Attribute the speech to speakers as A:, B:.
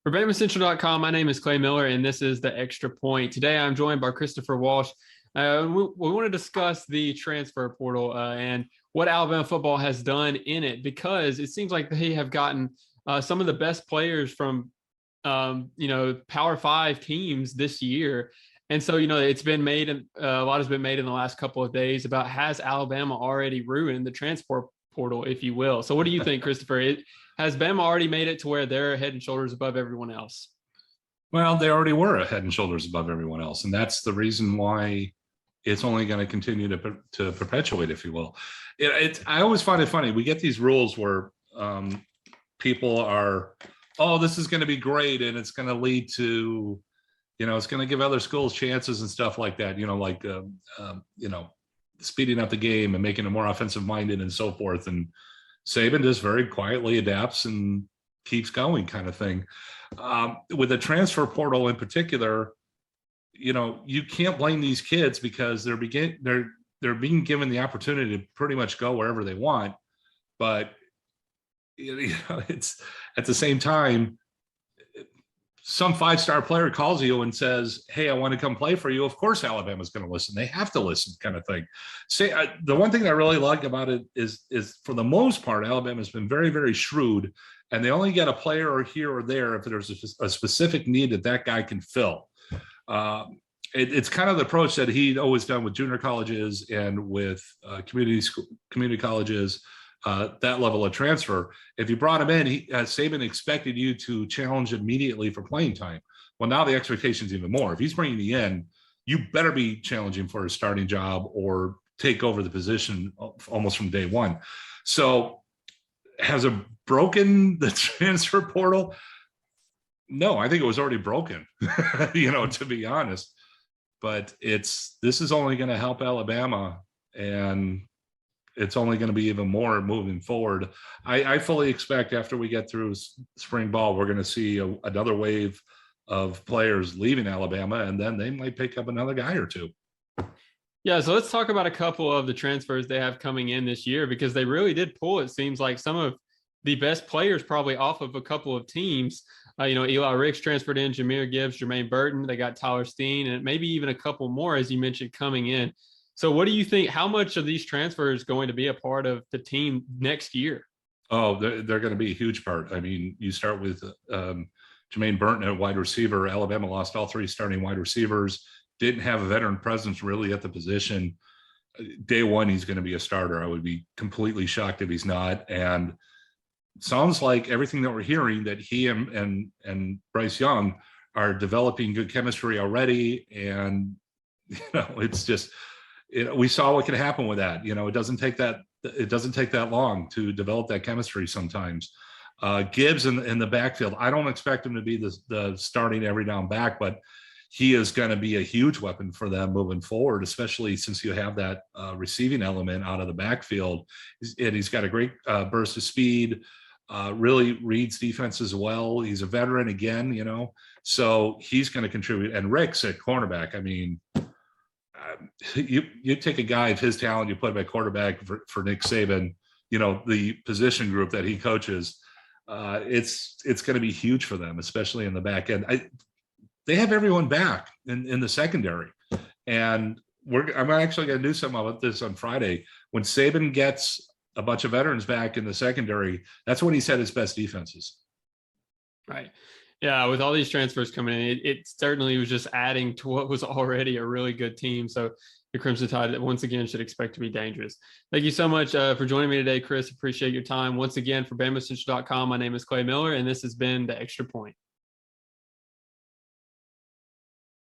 A: For BamaCentral.com, my name is Clay Miller, and this is The Extra Point. Today, I'm joined by Christopher Walsh. We want to discuss the transfer portal and what Alabama football has done in it, because it seems like they have gotten some of the best players from, Power 5 teams this year. And so, it's been made, a lot has been made in the last couple of days about, has Alabama already ruined the transfer portal, if you will? So what do you think, Christopher? Has Bama already made it to where they're head and shoulders above everyone else?
B: Well, they already were a head and shoulders above everyone else, and that's the reason why it's only going to continue to perpetuate, if you will. I always find it funny. We get these rules where people are, oh, this is going to be great, and it's going to lead to, it's going to give other schools chances and stuff like that. Speeding up the game and making it more offensive minded and so forth. And Saban just very quietly adapts and keeps going, kind of thing. With the transfer portal in particular, you can't blame these kids because they're being given the opportunity to pretty much go wherever they want. But it's at the same time, some five-star player calls you and says, hey, I want to come play for you. Of course, Alabama's going to listen. They have to listen, kind of thing. The one thing I really like about it is for the most part, Alabama's been very, very shrewd, and they only get a player or here or there if there's a specific need that guy can fill. It's kind of the approach that he'd always done with junior colleges and with community colleges. That level of transfer. If you brought him in, Saban expected you to challenge immediately for playing time. Well, now the expectation is even more. If he's bringing you in, you better be challenging for a starting job or take over the position almost from day one. So has it broken the transfer portal? No, I think it was already broken, to be honest. But this is only going to help Alabama, and it's only going to be even more moving forward. I fully expect after we get through spring ball, we're going to see another wave of players leaving Alabama, and then they might pick up another guy or two.
A: Yeah, so let's talk about a couple of the transfers they have coming in this year, because they really did pull, it seems like, some of the best players probably off of a couple of teams. Eli Ricks transferred in, Jahmyr Gibbs, Jermaine Burton. They got Tyler Steen, and maybe even a couple more, as you mentioned, coming in. So what do you think? How much of these transfers is going to be a part of the team next year?
B: Oh, they're going to be a huge part. I mean, you start with Jermaine Burton at wide receiver. Alabama lost all three starting wide receivers, didn't have a veteran presence really at the position. Day one, he's going to be a starter. I would be completely shocked if he's not. And sounds like everything that we're hearing, that he and Bryce Young are developing good chemistry already. And, it's just, we saw what can happen with that. It doesn't take that long to develop that chemistry sometimes. Gibbs in the backfield, I don't expect him to be the starting every down back, but he is going to be a huge weapon for them moving forward, especially since you have that receiving element out of the backfield. And he's got a great burst of speed, really reads defense as well. He's a veteran again, so he's going to contribute. And Rick's at cornerback. I mean, you take a guy of his talent, you put him at quarterback for Nick Saban, the position group that he coaches, it's going to be huge for them, especially in the back end. They have everyone back in the secondary, and I'm actually going to do something about this on Friday. When Saban gets a bunch of veterans back in the secondary, that's when he's had his best defenses.
A: Right. Yeah, with all these transfers coming in, it certainly was just adding to what was already a really good team. So the Crimson Tide, once again, should expect to be dangerous. Thank you so much for joining me today, Chris. Appreciate your time. Once again, for BamaCentral.com, my name is Clay Miller, and this has been The Extra Point.